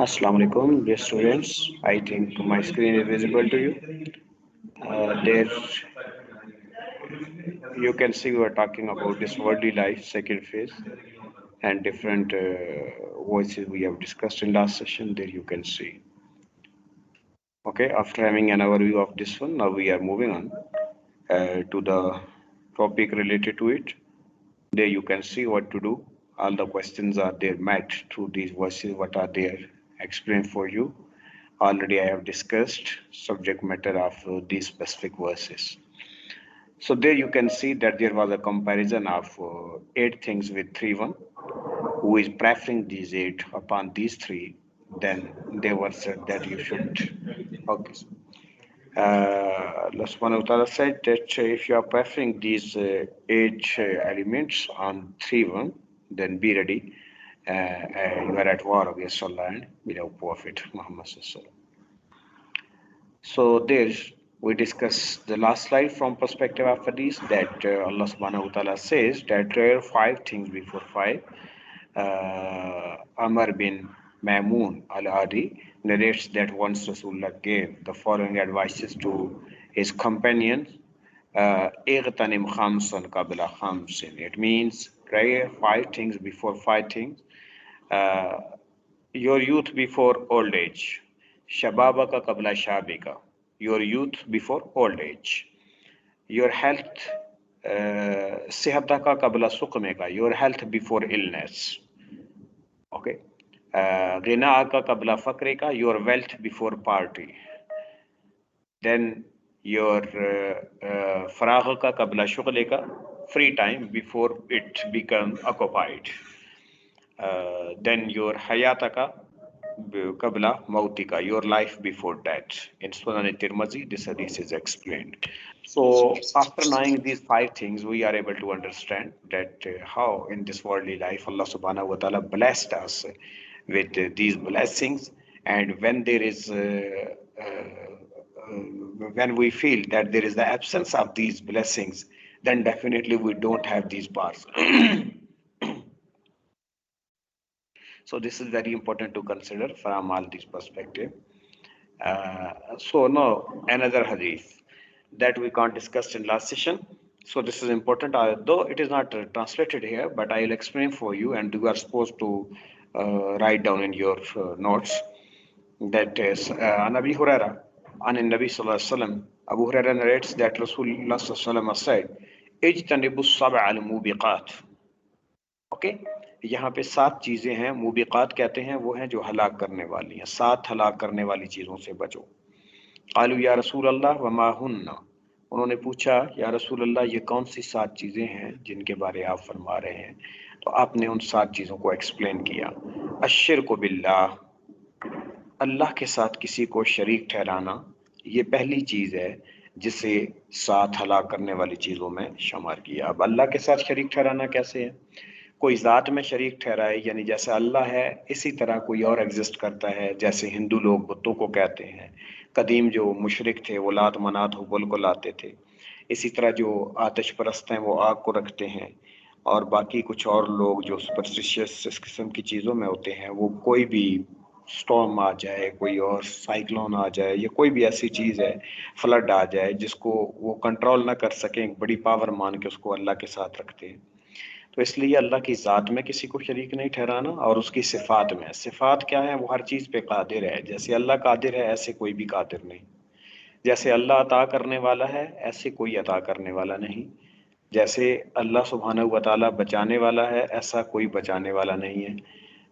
Assalamu alaikum, dear students. I think my screen is visible to you. There you can see we are talking about this worldly life, second phase, and different voices we have discussed in last session. There you can see. Okay, after having an overview of this one, now we are moving on to the topic related to it. There you can see what to do. All the questions are there met through these voices. What are there? Explained for you. Already I have discussed subject matter of these specific verses. So there you can see that there was a comparison of eight things with 3-1. Who is preferring these eight upon these three? Then they were said that you should. Okay. Allah subhanahu wa ta'ala said that if you are preferring these eight elements on 3-1, then be ready. You are at war against Allah and beloved Prophet Muhammad Sallallahu. So there we discuss the last slide from perspective of hadith that Allah subhanahu wa ta'ala says that there are five things before five. Amr bin Mamun al-Adi narrates that once Rasulullah gave the following advices to his companions. Ightanim khamsan qabla khamsin. It means try five things before five things. Uh, your youth before old age. Shababaka kabla shabika. Your youth before old age. Your health صحت کا قبل سقم کا، your health before illness. Okay. غنا کا قبل فقر کا، یور ویلتھ بیفور پارٹی. دین یور فراغ کا قبل شغل کا، free time before it become occupied. Then your hayata ka qabla mauti ka, your life before death. In Sunan al-Tirmidhi, this hadith is explained. So after knowing these 5 things, we are able to understand that how in this worldly life Allah subhanahu wa ta'ala blessed us with these blessings, and when there is when we feel that there is the absence of these blessings, then definitely we don't have these bars. So this is very important to consider from all these perspectives. So now another hadith that we can't discuss in last session. So this is important, though it is not translated here, but I will explain for you, and you are supposed to write down in your notes. That is an Abi Huraira, an Nabi sallallahu alaihi wasallam. Abu Huraira narrates that Rasulullah sallallahu alaihi wasallam said, "Ijtanibu as-sab'a al-mubiqat." Okay. یہاں پہ 7 چیزیں ہیں، موبقات کہتے ہیں، وہ ہیں جو ہلاک کرنے والی ہیں. 7 ہلاک کرنے والی چیزوں سے بچو. قالوا یا رسول اللہ وما ہن، انہوں نے پوچھا یا رسول اللہ یہ کون سی 7 چیزیں ہیں جن کے بارے آپ فرما رہے ہیں؟ تو آپ نے ان 7 چیزوں کو ایکسپلین کیا. الشرک باللہ، اللہ کے ساتھ کسی کو شریک ٹھہرانا، یہ پہلی چیز ہے جسے 7 ہلاک کرنے والی چیزوں میں شمار کیا. اب اللہ کے ساتھ شریک ٹھہرانا کیسے ہے؟ کوئی ذات میں شریک ٹھہرائے، یعنی جیسے اللہ ہے اسی طرح کوئی اور ایگزسٹ کرتا ہے. جیسے ہندو لوگ بتوں کو کہتے ہیں، قدیم جو مشرک تھے وہ لات منات حبل کو لاتے تھے. اسی طرح جو آتش پرست ہیں وہ آگ کو رکھتے ہیں، اور باقی کچھ اور لوگ جو سپرسٹیشیس اس قسم کی چیزوں میں ہوتے ہیں، وہ کوئی بھی سٹورم آ جائے، کوئی اور سائیکلون آ جائے، یا کوئی بھی ایسی چیز ہے، فلڈ آ جائے جس کو وہ کنٹرول نہ کر سکیں، بڑی پاور مان کے اس کو اللہ کے ساتھ رکھتے ہیں. تو اس لیے اللہ کی ذات میں کسی کو شریک نہیں ٹھہرانا، اور اس کی صفات میں. صفات کیا ہے؟ وہ ہر چیز پہ قادر ہے. جیسے اللہ قادر ہے ایسے کوئی بھی قادر نہیں. جیسے اللہ عطا کرنے والا ہے ایسے کوئی عطا کرنے والا نہیں. جیسے اللہ سبحانہ و تعالیٰ بچانے والا ہے ایسا کوئی بچانے والا نہیں ہے.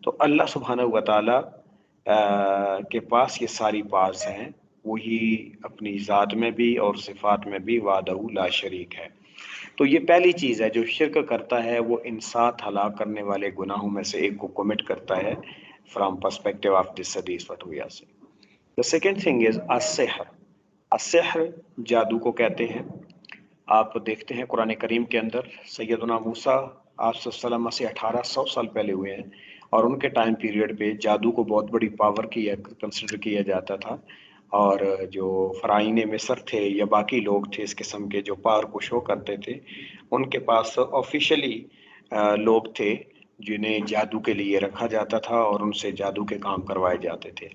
تو اللہ سبحانہ و تعالیٰ کے پاس یہ ساری پاس ہیں. وہی اپنی ذات میں بھی اور صفات میں بھی وحدہ لا شریک ہے. تو یہ پہلی چیز ہے، جو شرک کرتا ہے وہ ان 7 ہلاک کرنے والے گناہوں میں سے ایک کو کمٹ کرتا ہے فرام پرسپیکٹیو آف دس حدیث فتویہ سے. The second thing is Ussahar. Ussahar جادو کو کہتے ہیں. آپ دیکھتے ہیں قرآن کریم کے اندر سیدنا موسیٰ آپ صلی اللہ علیہ وسلم سے 1800 سال پہلے ہوئے ہیں، اور ان کے ٹائم پیریڈ پہ جادو کو بہت بڑی پاور کنسیڈر کیا جاتا تھا. اور جو فرائین مصر تھے یا باقی لوگ تھے اس قسم کے جو پاور کو شو کرتے تھے، ان کے پاس آفیشلی لوگ تھے جنہیں جادو کے لیے رکھا جاتا تھا اور ان سے جادو کے کام کروائے جاتے تھے.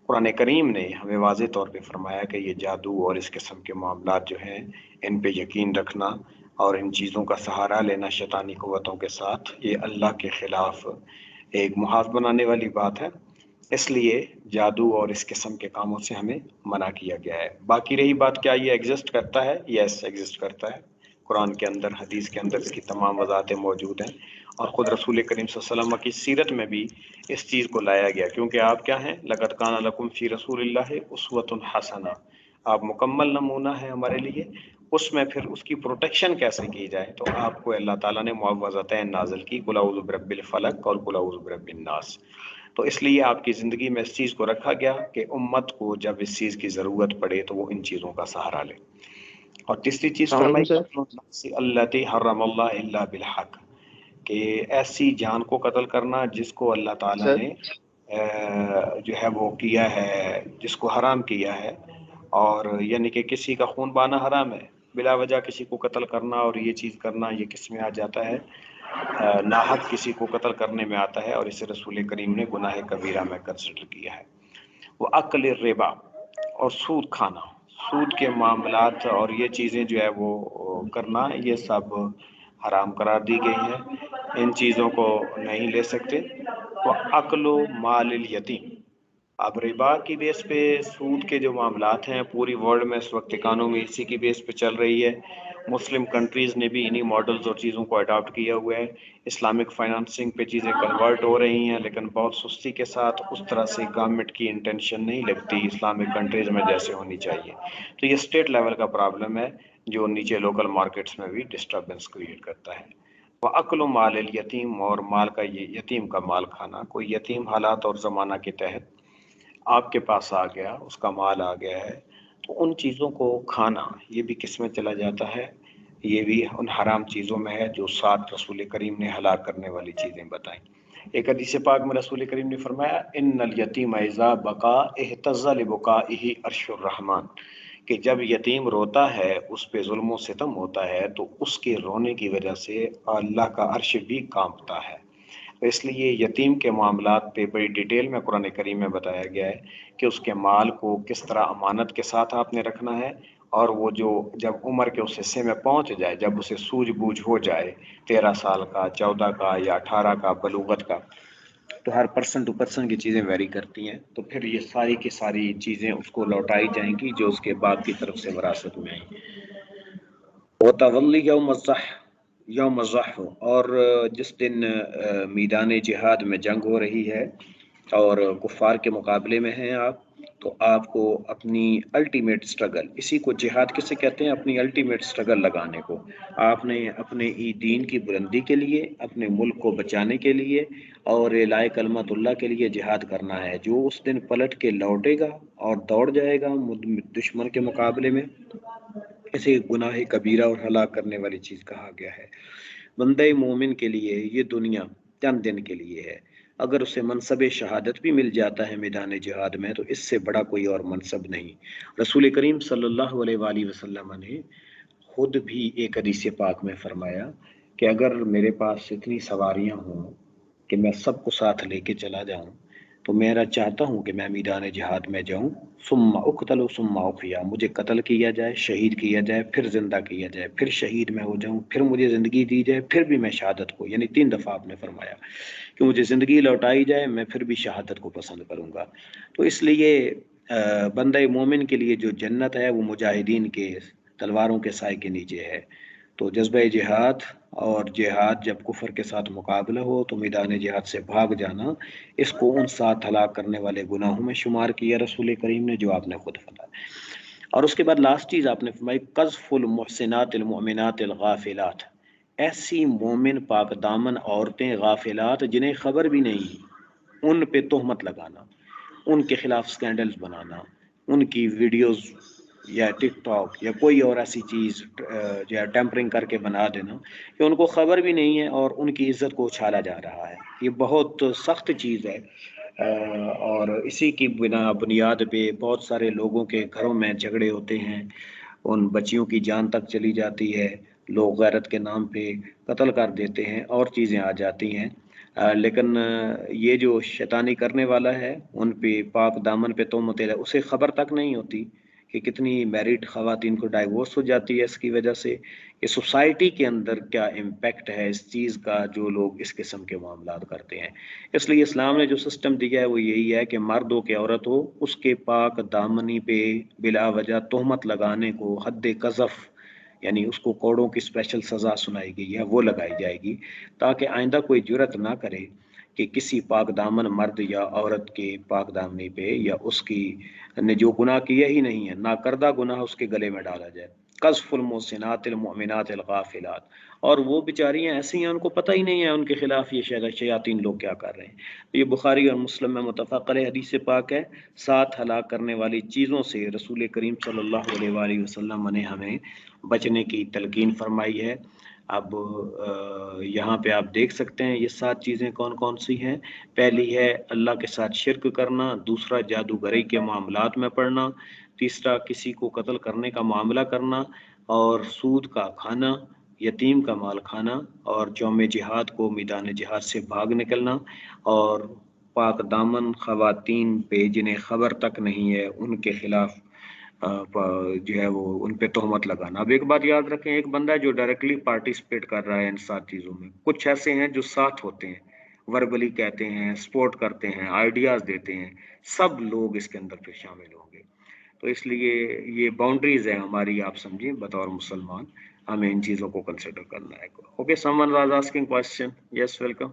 قرآن کریم نے ہمیں واضح طور پہ فرمایا کہ یہ جادو اور اس قسم کے معاملات جو ہیں ان پہ یقین رکھنا اور ان چیزوں کا سہارا لینا شیطانی قوتوں کے ساتھ، یہ اللہ کے خلاف ایک محاذ بنانے والی بات ہے. اس لیے جادو اور اس قسم کے کاموں سے ہمیں منع کیا گیا ہے. باقی رہی بات کیا یہ ایگزسٹ کرتا ہے؟ یس ایگزسٹ کرتا ہے. قرآن کے اندر حدیث کے اندر اس کی تمام وضاحتیں موجود ہیں، اور خود رسول کریم صلی اللہ علیہ وسلم کی سیرت میں بھی اس چیز کو لایا گیا، کیونکہ آپ کیا ہیں؟ لقد کان لکم فی رسول اللہ اسوۃ حسنہ، آپ مکمل نمونہ ہیں ہمارے لیے. اس میں پھر اس کی پروٹیکشن کیسے کی جائے، تو آپ کو اللہ تعالیٰ نے معوذتین نازل کی، قل اعوذ برب الفلق اور قل اعوذ برب الناس. تو اس لیے آپ کی زندگی میں اس چیز کو رکھا گیا کہ امت کو جب اس چیز کی ضرورت پڑے تو وہ ان چیزوں کا سہارا لے. اور تیسری چیز فرمائی اللاتی حرم اللہ الا بالحق، کہ ایسی جان کو قتل کرنا جس کو اللہ تعالیٰ نے جو ہے وہ کیا ہے، جس کو حرام کیا ہے. اور یعنی کہ کسی کا خون بہانا حرام ہے، بلا وجہ کسی کو قتل کرنا اور یہ چیز کرنا یہ کس میں آ جاتا ہے؟ ناحق کسی کو قتل کرنے میں آتا ہے، اور اسے رسول کریم نے گناہ کبیرہ میں کنسیڈر کیا ہے. وہ اکل الربا، اور سود کھانا، سود کے معاملات اور یہ چیزیں جو ہے وہ کرنا، یہ سب حرام قرار دی گئی ہیں. ان چیزوں کو نہیں لے سکتے. وہ اکل مال الیتیم، اب ربا کی بیس پہ سود کے جو معاملات ہیں پوری ورلڈ میں اس وقت اکانومی اسی کی بیس پہ چل رہی ہے. مسلم کنٹریز نے بھی انہی ماڈلز اور چیزوں کو اڈاپٹ کیا ہوا ہے. اسلامک فائنانسنگ پہ چیزیں کنورٹ ہو رہی ہیں لیکن بہت سستی کے ساتھ. اس طرح سے گورنمنٹ کی انٹینشن نہیں لگتی اسلامک کنٹریز میں جیسے ہونی چاہیے. تو یہ اسٹیٹ لیول کا پرابلم ہے جو نیچے لوکل مارکیٹس میں بھی ڈسٹربنس کریٹ کرتا ہے. وَأَكْلُ مَالِ الْيَتِيمِ اور مال کا یتیم کا مال کھانا. کوئی یتیم حالات اور زمانہ کے تحت آپ کے پاس آ گیا, اس کا مال آ گیا ہے, تو ان چیزوں کو کھانا یہ بھی کس میں چلا جاتا ہے؟ یہ بھی ان حرام چیزوں میں ہے جو 7 رسول کریم نے ہلاک کرنے والی چیزیں بتائیں. ایک حدیث پاک میں رسول کریم نے فرمایا ان الیتیم اذا بقا اہتز لبقائہ عرش الرحمن, کہ جب یتیم روتا ہے اس پہ ظلم و ستم ہوتا ہے تو اس کے رونے کی وجہ سے اللہ کا عرش بھی کانپتا ہے. اس لیے یتیم کے معاملات پہ بڑی ڈیٹیل میں قرآن کریم میں بتایا گیا ہے کہ اس کے مال کو کس طرح امانت کے ساتھ آپ نے رکھنا ہے, اور وہ جو جب عمر کے اس حصے میں پہنچ جائے, جب اسے سوجھ بوجھ ہو جائے 13 سال کا, 14 کا یا 18 کا, بلوغت کا, تو ہر پرسن ٹو پرسن کی چیزیں ویری کرتی ہیں, تو پھر یہ ساری کی ساری چیزیں اس کو لوٹائی جائیں گی جو اس کے باپ کی طرف سے وراثت میں آئیں. وَتَوَلِّ یوم الزحف, اور جس دن میدان جہاد میں جنگ ہو رہی ہے اور کفار کے مقابلے میں ہیں آپ, تو آپ کو اپنی الٹیمیٹ سٹرگل, اسی کو جہاد کسے کہتے ہیں, اپنی الٹیمیٹ سٹرگل لگانے کو, آپ نے اپنے دین کی بلندی کے لیے, اپنے ملک کو بچانے کے لیے اور اعلاء کلمت اللہ کے لیے جہاد کرنا ہے. جو اس دن پلٹ کے لوٹے گا اور دوڑ جائے گا دشمن کے مقابلے میں, اسے گناہ کبیرہ اور ہلاک کرنے والی چیز کہا گیا ہے. بندہ مومن کے لیے یہ دنیا چند دن کے لیے ہے. اگر اسے منصب شہادت بھی مل جاتا ہے میدان جہاد میں تو اس سے بڑا کوئی اور منصب نہیں. رسول کریم صلی اللہ علیہ وآلہ وسلم نے خود بھی ایک حدیث پاک میں فرمایا کہ اگر میرے پاس اتنی سواریاں ہوں کہ میں سب کو ساتھ لے کے چلا جاؤں, تو میرا چاہتا ہوں کہ میں میدان جہاد میں جاؤں, ثم اقتل ثم احیا, مجھے قتل کیا جائے, شہید کیا جائے, پھر زندہ کیا جائے, پھر شہید میں ہو جاؤں, پھر مجھے زندگی دی جائے, پھر بھی میں شہادت کو, یعنی 3 دفعہ آپ نے فرمایا کہ مجھے زندگی لوٹائی جائے, میں پھر بھی شہادت کو پسند کروں گا. تو اس لیے بندہ مومن کے لیے جو جنت ہے وہ مجاہدین کے تلواروں کے سائے کے نیچے ہے. تو جذبہ جہاد اور جہاد جب کفر کے ساتھ مقابلہ ہو تو میدان جہاد سے بھاگ جانا, اس کو ان 7 ہلاک کرنے والے گناہوں میں شمار کیا رسول کریم نے, جو آپ نے خود فرمایا. اور اس کے بعد لاسٹ چیز آپ نے فرمائی قذف المحسنات المؤمنات الغافلات, ایسی مومن پاک دامن عورتیں غافلات جنہیں خبر بھی نہیں, ان پہ تہمت لگانا, ان کے خلاف سکینڈلز بنانا, ان کی ویڈیوز یا ٹک ٹاک یا کوئی اور ایسی چیز یا ٹیمپرنگ کر کے بنا دینا کہ ان کو خبر بھی نہیں ہے اور ان کی عزت کو اچھالا جا رہا ہے. یہ بہت سخت چیز ہے, اور اسی کی بنیاد پہ بہت سارے لوگوں کے گھروں میں جھگڑے ہوتے ہیں, ان بچیوں کی جان تک چلی جاتی ہے, لوگ غیرت کے نام پہ قتل کر دیتے ہیں, اور چیزیں آ جاتی ہیں. لیکن یہ جو شیطانی کرنے والا ہے ان پہ پاک دامن پہ تہمت ہے, اسے خبر تک نہیں ہوتی کہ کتنی میرڈ خواتین کو ڈائیورس ہو جاتی ہے اس کی وجہ سے. یہ سوسائٹی کے اندر کیا امپیکٹ ہے اس چیز کا جو لوگ اس قسم کے معاملات کرتے ہیں. اس لیے اسلام نے جو سسٹم دیا ہے وہ یہی ہے کہ مرد ہو کہ عورت ہو, اس کے پاک دامنی پہ بلا وجہ تہمت لگانے کو حد قذف, یعنی اس کو کوڑوں کی اسپیشل سزا سنائی گئی ہے, وہ لگائی جائے گی تاکہ آئندہ کوئی جرت نہ کرے کہ کسی پاک دامن مرد یا عورت کے پاک دامنی پہ یا اس کی نے جو گناہ کیا ہی نہیں ہے, نہ کردہ گناہ اس کے گلے میں ڈالا جائے. قذف المحسنات المؤمنات الغافلات, اور وہ بیچاریاں ایسی ہیں ان کو پتہ ہی نہیں ہے ان کے خلاف یہ شیاطین لوگ کیا کر رہے ہیں. یہ بخاری اور مسلم میں متفق علیہ حدیث پاک ہے. 7 ہلاک کرنے والی چیزوں سے رسول کریم صلی اللہ علیہ وآلہ وسلم نے ہمیں بچنے کی تلقین فرمائی ہے. اب یہاں پہ آپ دیکھ سکتے ہیں یہ 7 چیزیں کون کون سی ہیں. پہلی ہے اللہ کے ساتھ شرک کرنا, دوسرا جادوگری کے معاملات میں پڑنا, تیسرا کسی کو قتل کرنے کا معاملہ کرنا, اور سود کا کھانا, یتیم کا مال کھانا, اور یوم جہاد کو میدان جہاد سے بھاگ نکلنا, اور پاک دامن خواتین پہ جنہیں خبر تک نہیں ہے ان کے خلاف جو ہے وہ ان پہ تہمت لگانا. اب ایک بات یاد رکھیں, ایک بندہ جو ڈائریکٹلی پارٹیسپیٹ کر رہا ہے ان 7 چیزوں میں, کچھ ایسے ہیں جو ساتھ ہوتے ہیں, وربلی کہتے ہیں, سپورٹ کرتے ہیں, آئیڈیاز دیتے ہیں, سب لوگ اس کے اندر پھر شامل ہوں گے. تو اس لیے یہ باؤنڈریز ہے ہماری، آپ سمجھیں بطور مسلمان ہمیں ان چیزوں کو کنسیڈر کرنا ہے. Okay, someone was asking question. Yes, welcome.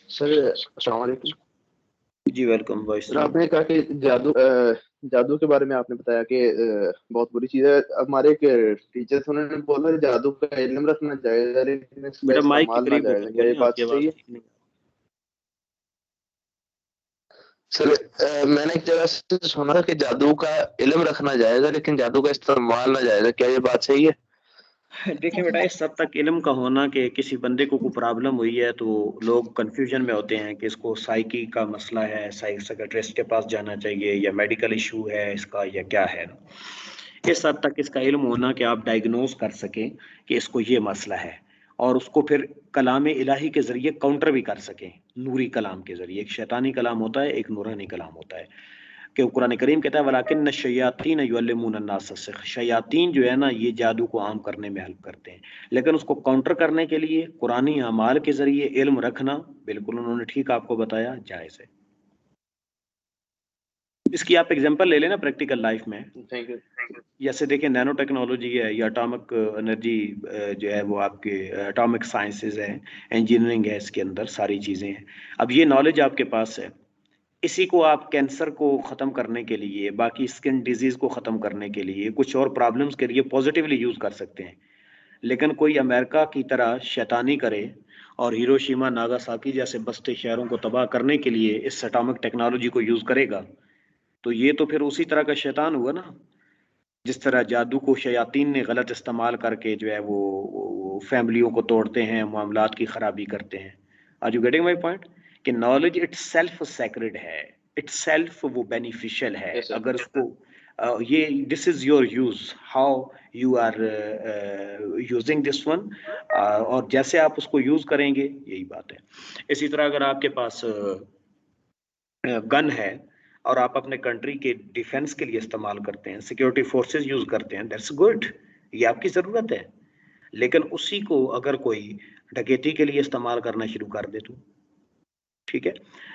سر السلام علیکم. جی ویلکم بھائی. سر آپ نے کہا کہ جادو کے بارے میں آپ نے بتایا کہ بہت بری چیز ہے. ہمارے ایک ٹیچر انہوں نے بولا جادو کا علم رکھنا جائز ہے لیکن اس کا استعمال نہ جائز ہے. کیا یہ بات صحیح ہے؟ سر میں نے ایک جگہ سے سنا تھا کہ جادو کا علم رکھنا جائز ہے لیکن جادو کا استعمال نہ جائز ہے. کیا یہ بات صحیح ہے؟ دیکھیں بیٹا، اس حد تک علم کا ہونا کہ کسی بندے کو کوئی پرابلم ہوئی ہے تو لوگ کنفیوژن میں ہوتے ہیں کہ اس کو سائیکی کا مسئلہ ہے، سائیکیٹرسٹ کے پاس جانا چاہیے، یا میڈیکل ایشو ہے اس کا، یا کیا ہے. اس حد تک اس کا علم ہونا کہ آپ ڈائگنوز کر سکیں کہ اس کو یہ مسئلہ ہے، اور اس کو پھر کلام الہی کے ذریعے کاؤنٹر بھی کر سکیں. نوری کلام کے ذریعے، ایک شیطانی کلام ہوتا ہے، ایک نورانی کلام ہوتا ہے. کہ قرآن کریم کہتا ہے وَلَكِنَّ الشَّيَاطِينَ يُعَلِّمُونَ النَّاسَ السِّحْرَ، شیاطین جو ہے نا یہ جادو کو عام کرنے میں ہیلپ کرتے ہیں. لیکن اس کو کاؤنٹر کرنے کے لیے قرآنی اعمال کے ذریعے علم رکھنا بالکل انہوں نے ٹھیک آپ کو بتایا جائز ہے. اس کی آپ ایگزامپل لے لیں نا پریکٹیکل لائف میں. جیسے دیکھیں نینو ٹیکنالوجی ہے یا اٹامک انرجی جو ہے وہ آپ کے اٹامک سائنسز ہے، انجینئرنگ ہے، اس کے اندر ساری چیزیں ہیں. اب یہ نالج آپ کے پاس ہے، اسی کو آپ کینسر کو ختم کرنے کے لیے، باقی اسکن ڈیزیز کو ختم کرنے کے لیے، کچھ اور پرابلمس کے لیے پازیٹیولی یوز کر سکتے ہیں. لیکن کوئی امریکہ کی طرح شیطانی کرے اور ہیروشیما ناگاساکی جیسے بستے شہروں کو تباہ کرنے کے لیے اس اٹامک ٹیکنالوجی کو یوز کرے گا تو یہ تو پھر اسی طرح کا شیطان ہوا نا. جس طرح جادو کو شیاطین نے غلط استعمال کر کے جو ہے وہ فیملیوں کو توڑتے ہیں، معاملات کی خرابی کرتے ہیں. Are you getting my point? کہ نالج اٹ سیلف سیکرڈ ہے، اٹ سیلف وہ بینیفیشل ہے. اگر اس کو یہ this is your use, how you are using this one, اور جیسے آپ اس کو یوز کریں گے یہی بات ہے. اسی طرح اگر آپ کے پاس گن ہے اور آپ اپنے کنٹری کے ڈیفنس کے لیے استعمال کرتے ہیں، سیکیورٹی فورسز یوز کرتے ہیں، دیٹس گڈ، یہ آپ کی ضرورت ہے. لیکن اسی کو اگر کوئی ڈکیتی کے لیے استعمال کرنا شروع کر دے تو ٹھیک ہے.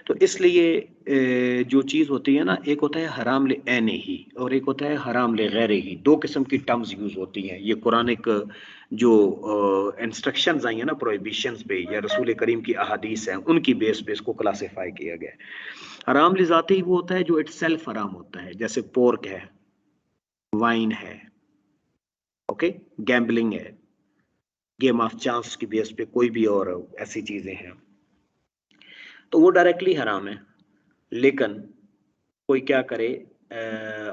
تو اس لیے جو چیز ہوتی ہے نا، ایک ہوتا ہے حرام لعینہ ہی اور ایک ہوتا ہے حرام لغیرہ ہی. دو قسم کی ٹرمز یوز ہوتی ہیں. یہ قرآنک جو انسٹرکشنز آئی ہیں نا پروہیبیشنز پہ، یا رسول کریم کی احادیث ہیں ان کی بیس پہ اس کو کلاسیفائی کیا گیا ہے. حرام لذاتی وہ ہوتا ہے جو اٹ سیلف حرام ہوتا ہے، جیسے پورک ہے، وائن ہے، اوکے، گیمبلنگ ہے، گیم آف چانس کی بیس پہ کوئی بھی اور ایسی چیزیں ہیں تو وہ ڈائریکٹلی حرام ہے. لیکن کوئی کیا کرے،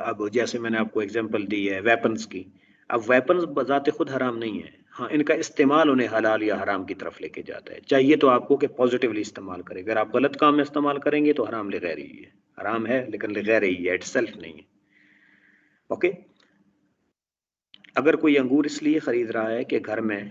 اب جیسے میں نے آپ کو اگزامپل دی ہے ویپنز کی. اب ویپنز بذات خود حرام نہیں ہے، ہاں ان کا استعمال انہیں حلال یا حرام کی طرف لے کے جاتا ہے. چاہیے تو آپ کو کہ پازیٹیولی استعمال کرے. اگر آپ غلط کام میں استعمال کریں گے تو حرام لغیر ہی ہے، حرام ہے لیکن لغیر ہی ہے، اٹ سیلف نہیں ہے. اوکے. اگر کوئی انگور اس لیے خرید رہا ہے کہ گھر میں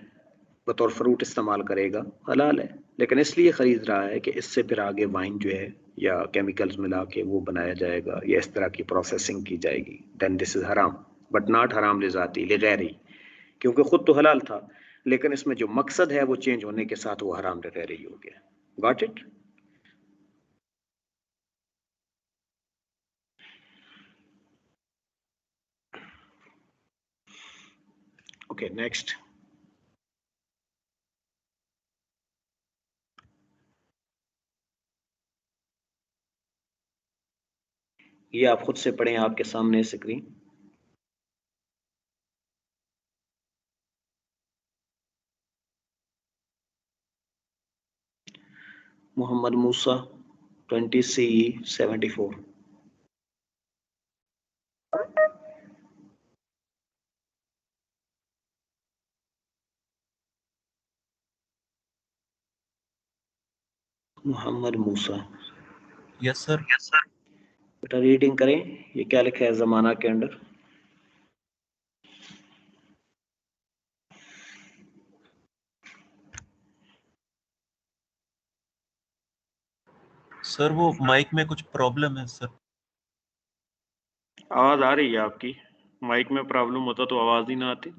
بطور فروٹ استعمال کرے گا، حلال ہے. لیکن اس لیے خرید رہا ہے کہ اس سے پھر آگے وائن جو ہے یا کیمیکلز ملا کے وہ بنایا جائے گا یا اس طرح کی پروسیسنگ کی جائے گی، دین دس از حرام، بٹ ناٹ حرام لذاتی، لغیر ہی، کیونکہ خود تو حلال تھا لیکن اس میں جو مقصد ہے وہ چینج ہونے کے ساتھ وہ حرام لغیر ہی ہو گیا. Got it? Okay next. یہ آپ خود سے پڑھیں، آپ کے سامنے اسکرین. محمد موسیٰ 20 CE 74. محمد موسیٰ. یس سر. بیٹا ریڈنگ کریں، یہ کیا لکھا ہے زمانہ کے انڈر؟ سر وہ مائک میں کچھ پرابلم ہے سر. آواز آ رہی ہے آپ کی؟ مائک میں پرابلم ہوتا تو آواز ہی نہ آتی.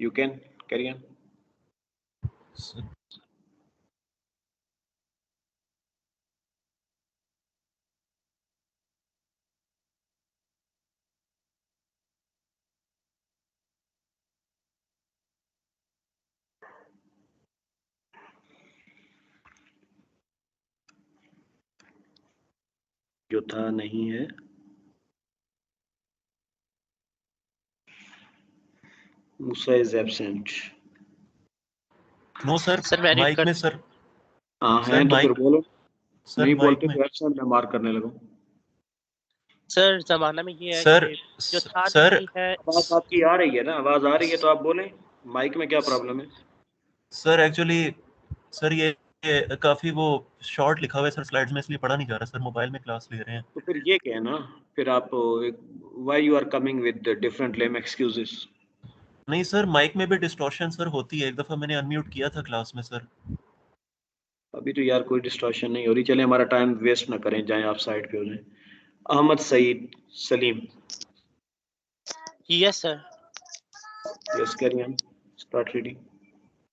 You can carry on. جو تھا نہیں ہے. Musa is absent. No sir Mike میں سر. ہاں ہے تو پھر بولو. نہیں بولتے میں تو ایبسینٹ میں مارک کرنے لگا. سر زمانہ میں یہ ہے سر کہ جو تھا سر نہیں ہے. آواز آپ کی آ رہی ہے نا؟ آواز آ رہی ہے تو آپ بولیں. مائک میں کیا پرابلم ہے؟ سر ایکچولی سر یہ کافی وہ شارٹ لکھا ہوا ہے سر سلائیڈز میں، اس لیے پڑھا نہیں جا رہا سر. موبائل میں کلاس لے رہے ہیں. تو پھر یہ کہنا پھر آپ why you are coming with different lame excuses. نہیں سر مائک میں بھی ڈسٹورشن سر ہوتی ہے. ایک دفعہ میں نے انمیوٹ کیا تھا کلاس میں سر. ابھی تو یار کوئی ڈسٹورشن نہیں ہو رہی. چلیں ہمارا ٹائم ویسٹ نہ کریں، جائیں آپ سائڈ پہ ہو جائیں. احمد سعید سلیم. یس سر. یس کیری آن اسٹارٹ ریڈنگ.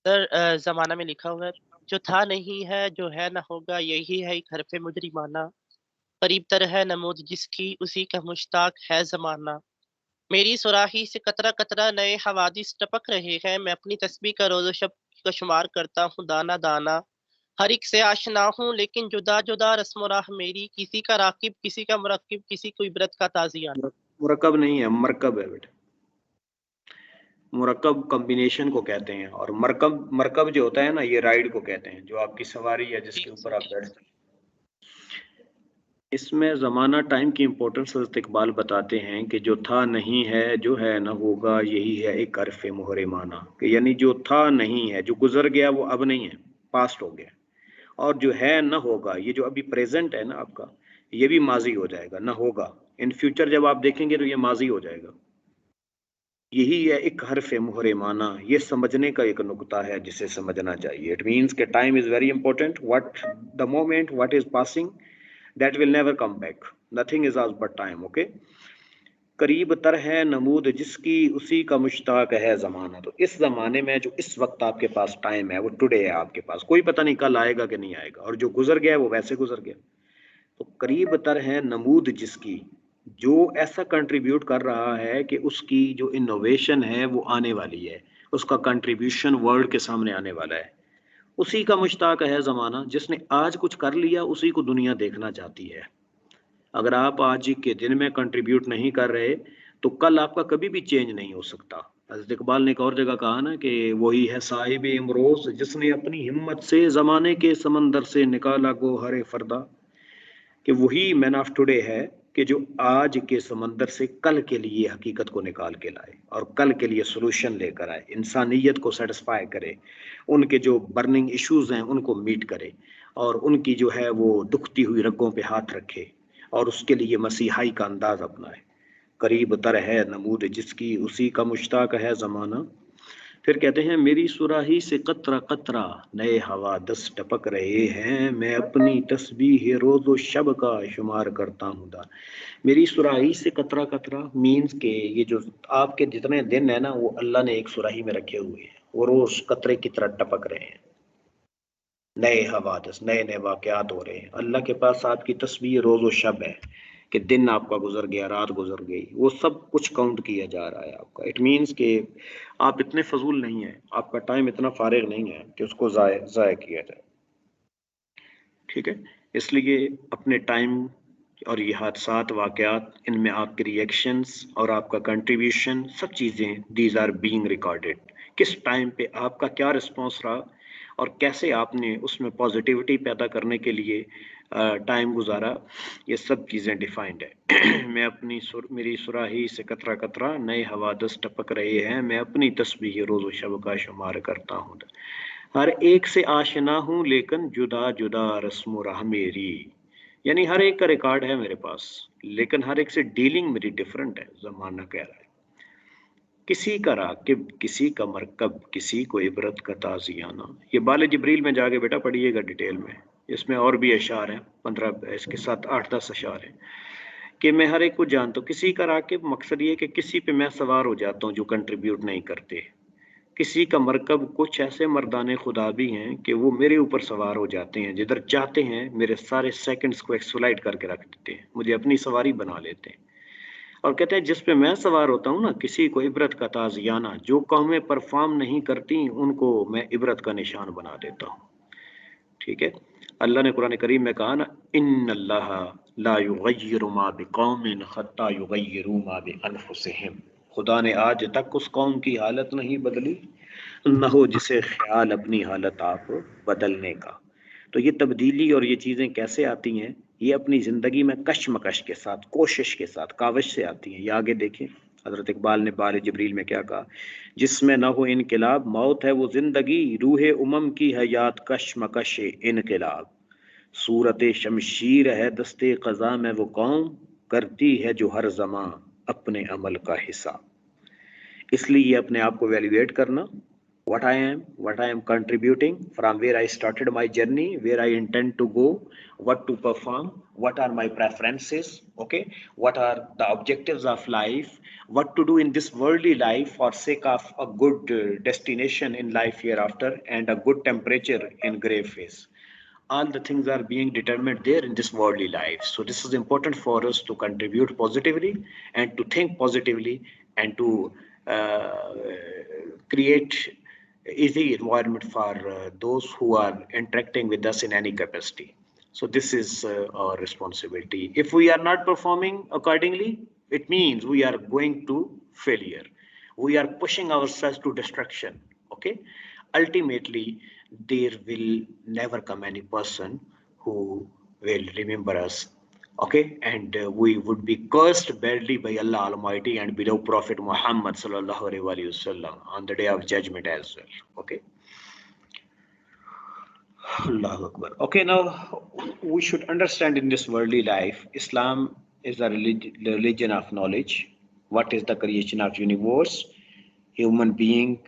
سر زمانہ میں لکھا ہوا ہے جو تھا نہیں ہے جو ہے نہ ہوگا، یہی ہے ایک حرف مجرمانہ. قریب تر ہے نمود جس کی اسی کا مشتاق ہے زمانہ. میری صراحی سے قطرہ قطرہ نئے حوادث ٹپک رہے ہیں. میں اپنی تسبیح کا روز و شب کا شمار کرتا ہوں دانا دانا. ہر ایک سے آشنا ہوں لیکن جدا جدا رسم و راہ میری. کسی کا راکب کسی کا مرکب کسی کو عبرت کا تازیانہ. مرکب نہیں ہے، مرکب ہے بیٹا. مرکب کمبینیشن کو کہتے ہیں، اور مرکب جو ہوتا ہے نا یہ رائڈ کو کہتے ہیں، جو آپ کی سواری ہے جس کے اوپر آپ بیٹھتے ہیں. اس میں زمانہ ٹائم کی امپورٹنس حضرت اقبال بتاتے ہیں کہ جو تھا نہیں ہے جو ہے نہ ہوگا، یہی ہے ایک حرف محرمانہ. کہ یعنی جو تھا نہیں ہے، جو گزر گیا وہ اب نہیں ہے، پاسٹ ہو گیا. اور جو ہے نہ ہوگا، یہ جو ابھی پریزنٹ ہے نا آپ کا، یہ بھی ماضی ہو جائے گا. نہ ہوگا ان فیوچر جب آپ دیکھیں گے تو یہ ماضی ہو جائے گا. یہی ہے ایک حرف محرمانہ. یہ سمجھنے کا ایک نقطہ ہے جسے سمجھنا چاہیے. اٹ مینس کہ time is very important. What the moment what is passing that will never come back. Nothing is آز بٹ ٹائم. اوکے. قریب تر ہے نمود جس کی اسی کا مشتاق ہے زمانہ. تو اس زمانے میں جو اس وقت آپ کے پاس ٹائم ہے وہ ٹوڈے ہے آپ کے پاس. کوئی پتہ نہیں کل آئے گا کہ نہیں آئے گا، اور جو گزر گیا وہ ویسے گزر گیا. تو قریب تر ہے نمود جس کی، جو ایسا کنٹریبیوٹ کر رہا ہے کہ اس کی جو انوویشن ہے وہ آنے والی ہے، اس کا کنٹریبیوشن ورلڈ کے سامنے آنے والا ہے. اسی کا مشتاق ہے زمانہ. جس نے آج کچھ کر لیا اسی کو دنیا دیکھنا چاہتی ہے. اگر آپ آج کے دن میں کنٹریبیوٹ نہیں کر رہے تو کل آپ کا کبھی بھی چینج نہیں ہو سکتا. حضرت اقبال نے ایک اور جگہ کہا نا کہ وہی ہے صاحب امروز جس نے اپنی ہمت سے زمانے کے سمندر سے نکالا گوہر فردا. کہ وہی مین آف ٹوڈے ہے کہ جو آج کے سمندر سے کل کے لیے حقیقت کو نکال کے لائے اور کل کے لیے سولوشن لے کر آئے، انسانیت کو سیٹسفائی کرے، ان کے جو برننگ ایشوز ہیں ان کو میٹ کرے، اور ان کی جو ہے وہ دکھتی ہوئی رگوں پہ ہاتھ رکھے، اور اس کے لیے مسیحائی کا انداز اپنائے. قریب تر ہے نمود جس کی اسی کا مشتاق ہے زمانہ. پھر کہتے ہیں میری صراحی سے قطرہ قطرہ نئے حوادث ٹپک رہے ہیں. میں اپنی تسبیح روز و شب کا شمار کرتا ہوں دان. میری صراحی سے قطرہ قطرہ مینز کہ یہ جو آپ کے جتنے دن ہیں نا وہ اللہ نے ایک صراحی میں رکھے ہوئے ہیں، وہ روز قطرے کی طرح ٹپک رہے ہیں. نئے حوادث، نئے نئے واقعات ہو رہے ہیں. اللہ کے پاس آپ کی تسبیح روز و شب ہے کہ دن آپ کا گزر گیا، رات گزر گئی، وہ سب کچھ کاؤنٹ کیا جا رہا ہے آپ کا. اٹ مینس کہ آپ اتنے فضول نہیں ہیں، آپ کا ٹائم اتنا فارغ نہیں ہے کہ اس کو ضائع کیا جائے. ٹھیک ہے. اس لیے اپنے ٹائم اور یہ حادثات، واقعات، ان میں آپ کے ریئیکشنز اور آپ کا کنٹریبیوشن، سب چیزیں دیز آر بینگ ریکارڈڈ. کس ٹائم پہ آپ کا کیا رسپانس رہا اور کیسے آپ نے اس میں پازیٹیوٹی پیدا کرنے کے لیے ٹائم گزارا، یہ سب چیزیں ڈیفائنڈ ہے. میں میری صراحی سے قطرہ قطرہ نئے حوادث ٹپک رہے ہیں. میں اپنی تسبیح روز و شب کا شمار کرتا ہوں. ہر ایک سے آشنا ہوں لیکن جدا جدا رسم و راہ میری. یعنی ہر ایک کا ریکارڈ ہے میرے پاس، لیکن ہر ایک سے ڈیلنگ میری ڈیفرنٹ ہے. زمانہ کہہ رہا ہے کسی کا راکب کسی کا مرکب کسی کو عبرت کا تازیانہ. یہ بال جبریل میں جا کے بیٹا پڑھیے گا ڈیٹیل میں. اس میں اور بھی اشعار ہیں، 15 اس کے ساتھ 8-10 اشعار ہیں کہ میں ہر ایک کو جانتا ہوں. کسی کا راکب مقصد یہ کہ کسی پہ میں سوار ہو جاتا ہوں جو کنٹریبیوٹ نہیں کرتے. کسی کا مرکب کچھ ایسے مردان خدا بھی ہیں کہ وہ میرے اوپر سوار ہو جاتے ہیں، جدھر چاہتے ہیں میرے سارے سیکنڈز کو ایکسفلائٹ کر کے رکھ دیتے ہیں، مجھے اپنی سواری بنا لیتے ہیں، اور کہتے ہیں جس پہ میں سوار ہوتا ہوں نا، کسی کو عبرت کا تازیانہ، جو قومیں پرفارم نہیں کرتی ان کو میں عبرت کا نشان بنا دیتا ہوں. ٹھیک ہے، اللہ نے قرآن کریم میں کہا نا، ان اللہ لا یغیر ما بقوم حتی یغیروا ما بانفسہم، خدا نے آج تک اس قوم کی حالت نہیں بدلی نہ ہو جسے خیال اپنی حالت آپ بدلنے کا. تو یہ تبدیلی اور یہ چیزیں کیسے آتی ہیں؟ یہ اپنی زندگی میں کشمکش کے ساتھ، کوشش کے ساتھ، کاوش سے آتی ہیں. یہ آگے دیکھیں حضرت اقبال نے بار جبریل میں کیا کہا، جس میں نہ ہو انقلاب موت ہے وہ زندگی، روح امم کی حیات کشمکش انقلاب، صورت شمشیر ہے دستے قضا میں وہ قوم، کرتی ہے جو ہر زمان اپنے عمل کا حساب. اس لیے اپنے آپ کو ویلیویٹ کرنا، what I am contributing, from where I started my journey, where I intend to go, what to perform, what are my preferences, okay, what are the objectives of life, what to do in this worldly life for sake of a good destination in life hereafter and a good temperature in grave face. All the things are being determined there in this worldly life. So this is important for us to contribute positively and to think positively and to create easy environment for those who are interacting with us in any capacity. So this is our responsibility. If we are not performing accordingly, it means we are going to failure. We are pushing ourselves to destruction. Okay. Ultimately, there will never come any person who will remember us. Okay, and we would be cursed badly by Allah Almighty and below Prophet Muhammad sallallahu alaihi wasallam on the day of judgment as well. Okay. Allahu Akbar. Okay, now we should understand in this worldly life, Islam is the religion of knowledge. What is the creation of universe? Human being.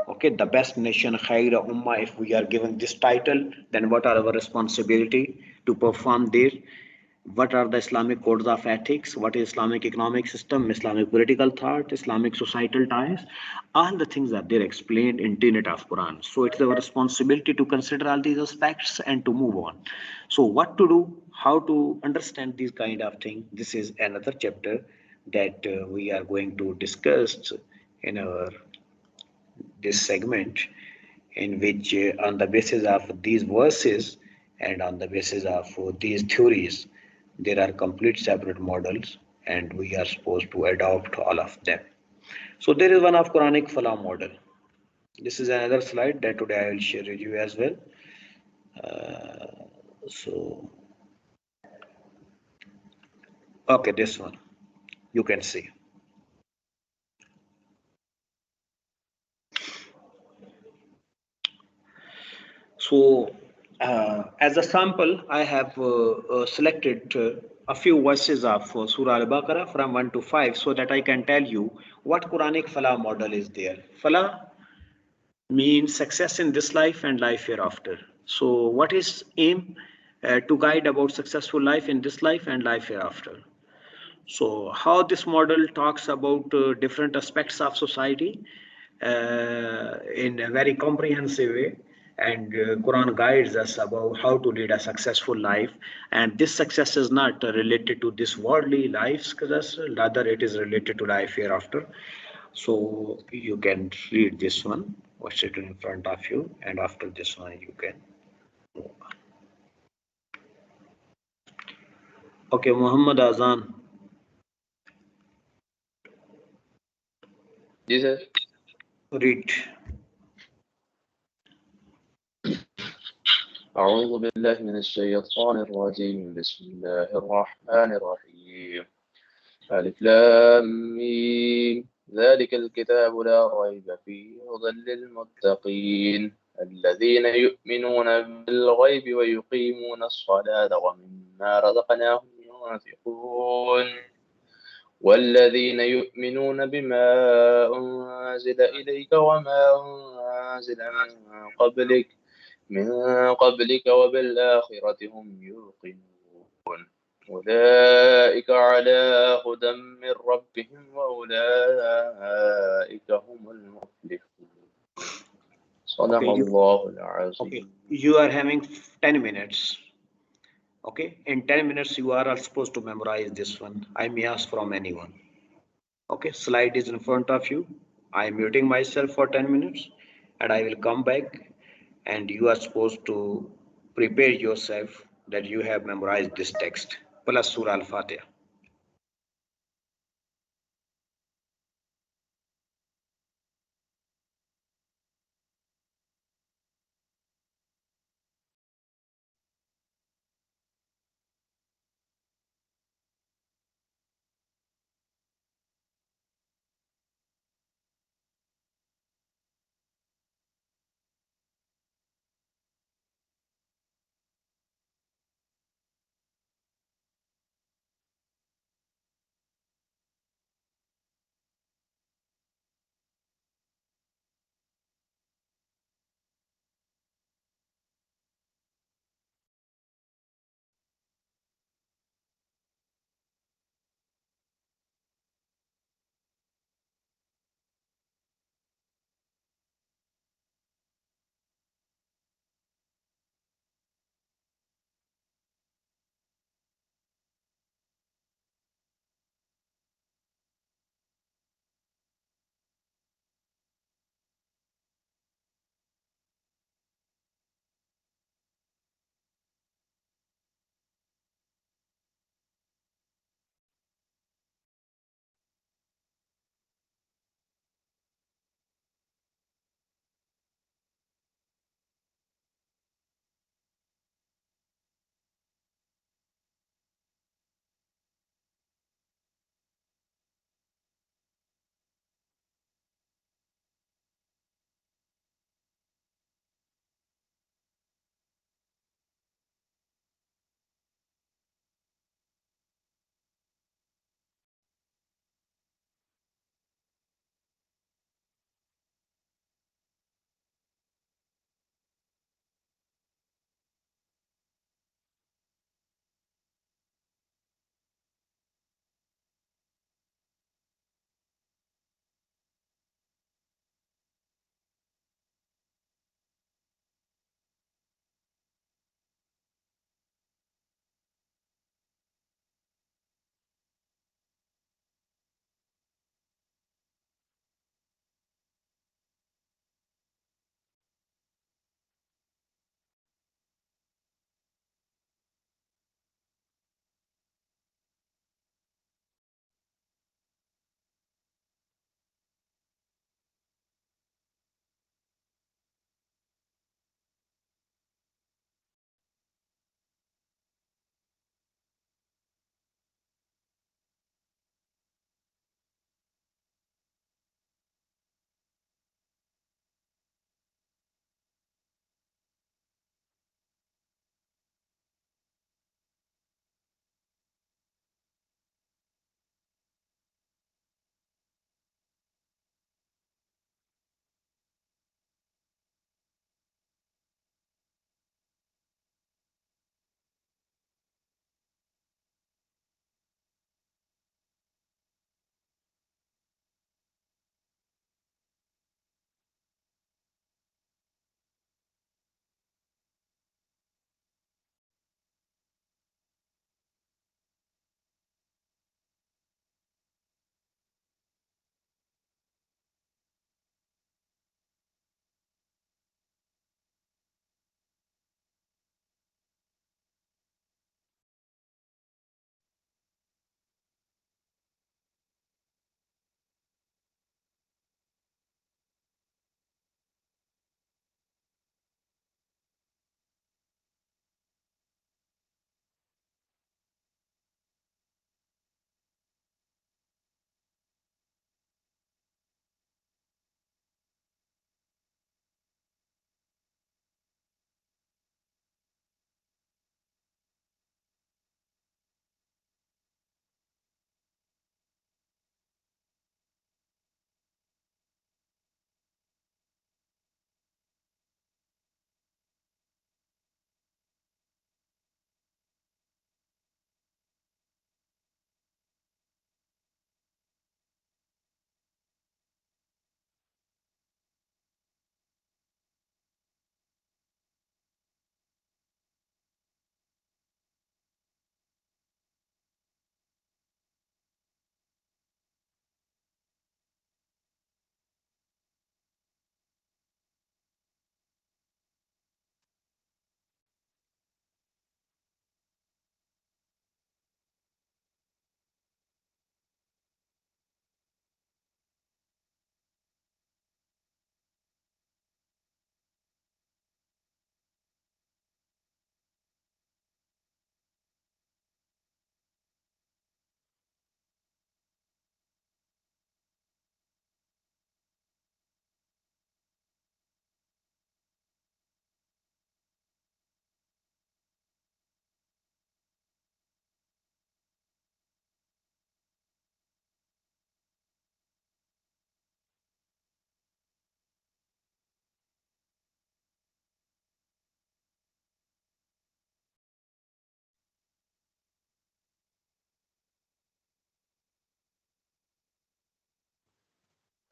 Okay, the best nation, Khaira Ummah. If we are given this title, then what are our responsibility to perform there? What are the Islamic codes of ethics? What is Islamic economic system, Islamic political thought, Islamic societal ties? All the things are there explained in tenet of Quran. So it's our responsibility to consider all these aspects and to move on. So what to do, how to understand these kind of things, this is another chapter that we are going to discuss in our this segment, in which on the basis of these verses and on the basis of these theories, there are complete separate models and we are supposed to adopt all of them. So there is one of Quranic Falah model. This is another slide that today I will share with you as well. Okay, this one you can see. So as a sample, I have selected a few verses of Surah Al-Baqarah from 1 to 5 so that I can tell you what Quranic Falah model is there. Falah means success in this life and life hereafter. So what is aim? To guide about successful life in this life and life hereafter. So how this model talks about different aspects of society in a very comprehensive way, and Quran guides us about how to lead a successful life, and this success is not related to this worldly life, rather it is related to life hereafter. So you can read this one, what's written in front of you, and after this one you can move on. Okay, Muhammad Azan. Yes, sir. Read. أعوذ بالله من الشيطان الرجيم. بسم الله الرحمن الرحيم. ألف لام ميم. ذلك الكتاب لا ريب فيه هدى للمتقين الذين يؤمنون بالغيب ويقيمون الصلاة ومما رزقناهم ينفقون والذين يؤمنون بما أنزل إليك وما أنزل من قبلك وبالآخرة هم يوقنون أولئك على هدى من ربهم وأولئك هم المفلحون. Okay, you are having 10 minutes. Okay, in 10 minutes, you are all supposed to memorize this one. I may ask from anyone. Okay, slide is in front of you. I am muting myself for 10 minutes and I will come back and you are supposed to prepare yourself that you have memorized this text plus Surah Al-Fatiha.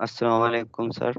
السلام علیکم سر.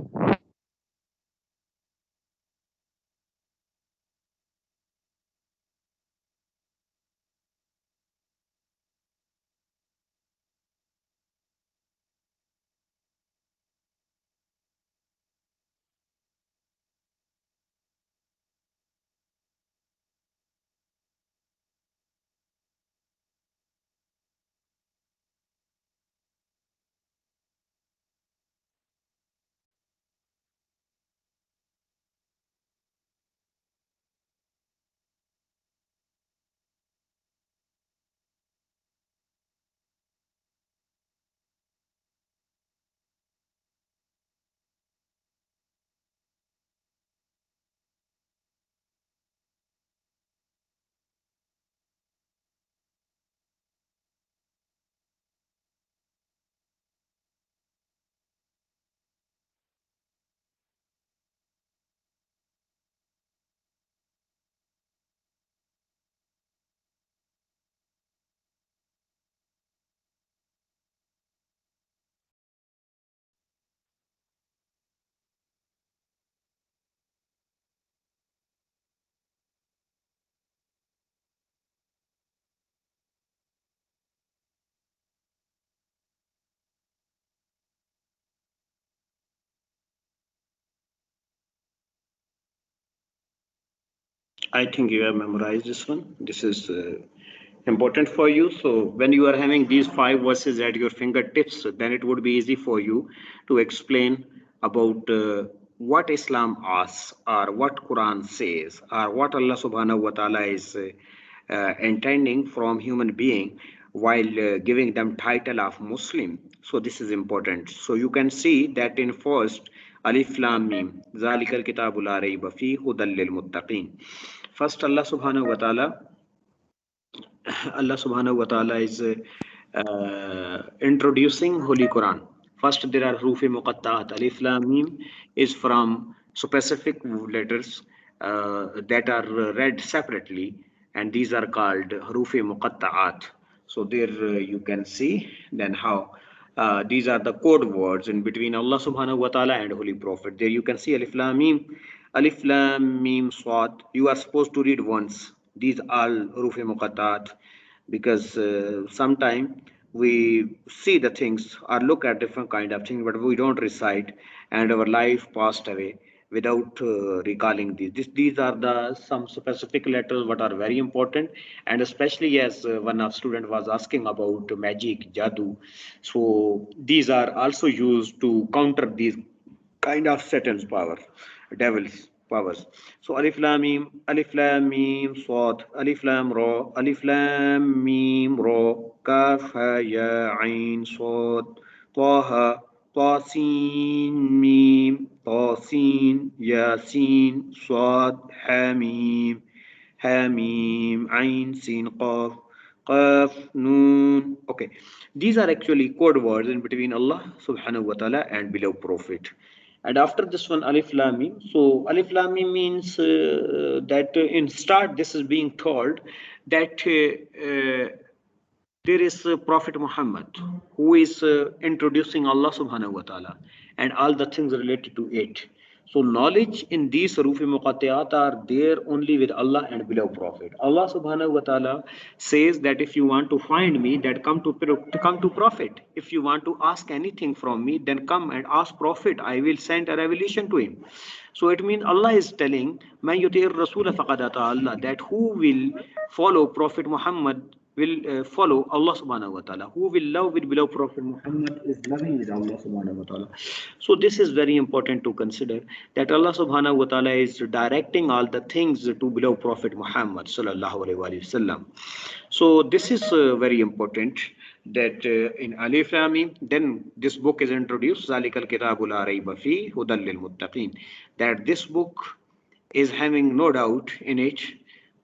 I think you have memorized this one. This is important for you. So when you are having these 5 verses at your fingertips, then it would be easy for you to explain about what Islam asks, or what Quran says, or what Allah subhanahu wa ta'ala is intending from human being while giving them title of Muslim. So this is important. So you can see that in first Alif Lam Mim, Zalikal Kitabu la Rayba Fi Hudal lil Muttaqin. First Allah subhanahu wa ta'ala is introducing Holy Quran. First, there are Hurufi Muqatta'at. Alif Lam Mim is from specific letters that are read separately, and these are called Hurufi Muqatta'at. So there you can see then how these are the code words in between Allah subhanahu wa ta'ala and Holy Prophet. There you can see Alif Lam Mim, Alif Lam Mim Swad. You are supposed to read once. These are Hurufi Muqatta'at, because sometime we see the things or look at different kind of things, but we don't recite, and our life passed away without recalling these. These are the some specific letters what are very important, and especially as one of student was asking about magic, jadoo. So these are also used to counter these kind of Satan's power, devil's powers. So Alif Lam Mim, Swad, Alif Lam Ra, Alif Lam Mim Ra, Kaf Ha Ya Ain Swad, Taha, Tasin Mim, Tasin, Yasin, Swad, Hamim, Hamim, Ain Sin Qaf. Qaf, Noon. Okay, these are actually code words in between Allah subhanahu wa ta'ala and beloved Prophet. And after this one, Alif Lam Mim. So Alif Lam Mim means that in start this is being told that there is Prophet Muhammad who is introducing Allah subhanahu wa ta'ala and all the things related to it. So knowledge in these Rufi Muqattiyat are there only with Allah and beloved Prophet. Allah subhanahu wa ta'ala says that if you want to find me, that come to Prophet. If you want to ask anything from me, then come and ask Prophet. I will send a revelation to him. So it means Allah is telling, Man yutir Rasul faqad ata Allah, that who will follow Prophet Muhammad will follow Allah subhanahu wa ta'ala. Who will love with beloved Prophet Muhammad is loving with Allah subhanahu wa ta'ala. So this is very important to consider, that Allah subhanahu wa ta'ala is directing all the things to beloved Prophet Muhammad sallallahu alaihi wasallam. So this is very important, that in Alif Lam Mim, then this book is introduced, Zalikal Kitabu la Rayba Fi Hudal lil Muttaqin, that this book is having no doubt in it,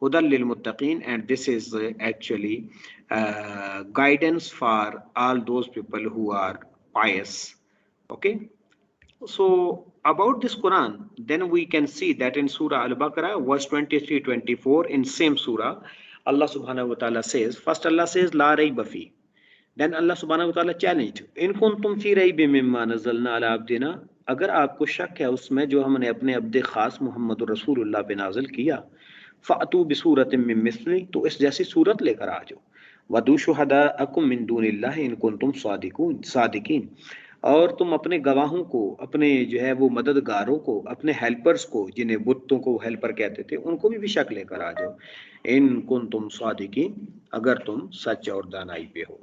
Hudal lil Muttaqin, and this is actually guidance for all those people who are pious. Okay, so about this Quran, then we can see that in Surah Al-Baqarah, verse 23-24, in same Surah, Allah subhanahu wa ta'ala says, first Allah says, La Rayba Fi. دین اللہ سبحانہ وتعالی challenge ان کنتم فی ریب مما نزلنا علی عبدنا، اگر آپ کو شک ہے اس میں جو ہم نے اپنے عبد خاص محمد رسول اللہ پہ نازل کیا، فأتوا بسورۃ من مثلہ، تو اس جیسی صورت لے کر آ جاؤ، ودعوا شہداءکم من دون اللہ ان کنتم صادقین، اور تم اپنے گواہوں کو، اپنے جو ہے وہ مددگاروں کو، اپنے ہیلپرز کو، جنہیں بتوں کو ہیلپر کہتے تھے، ان کو بھی شک لے کر آ جاؤ، ان کنتم صادقین، اگر تم سچ اور دانائی پہ ہو۔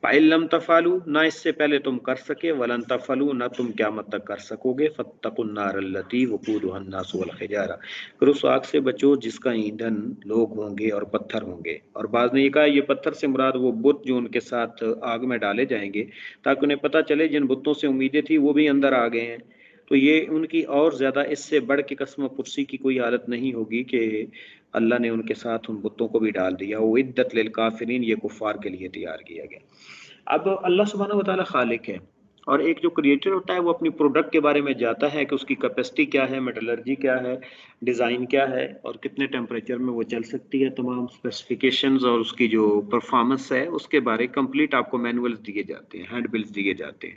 فَإِن لَمْ تَفْعَلُوا، نہ اس سے پہلے تم کر سکے، وَلَن تَفْعَلُوا، نہ تم قیامت تک کر سکو گے، فَاتَّقُوا النَّارَ الَّتِي وَقُودُهَا النَّاسُ وَالْحِجَارَةُ، پھر اس آگ سے بچو جس کا ایندھن لوگ ہوں گے اور پتھر ہوں گے۔ اور بعض نے یہ کہا یہ پتھر سے مراد وہ بت جو ان کے ساتھ آگ میں ڈالے جائیں گے تاکہ انہیں پتہ چلے جن بتوں سے امیدیں تھی وہ بھی اندر آ گئے ہیں، تو یہ ان کی اور زیادہ اس سے بڑھ کے قسم پرسی کی کوئی حالت نہیں ہوگی کہ اللہ نے ان کے ساتھ ان بتوں کو بھی ڈال دیا۔ وعدت للکافرین، یہ کفار کے لیے تیار کیا گیا۔ اب اللہ سبحانہ وتعالی خالق ہے، اور ایک جو کریٹر ہوتا ہے وہ اپنی پروڈکٹ کے بارے میں جاتا ہے کہ اس کی کیپیسٹی کیا ہے، میٹلرجی کیا ہے، ڈیزائن کیا ہے، اور کتنے ٹیمپریچر میں وہ چل سکتی ہے، تمام اسپیسیفیکیشنز اور اس کی جو پرفارمنس ہے اس کے بارے کمپلیٹ آپ کو مینولز دیے جاتے ہیں، ہینڈ بلز دیے جاتے ہیں۔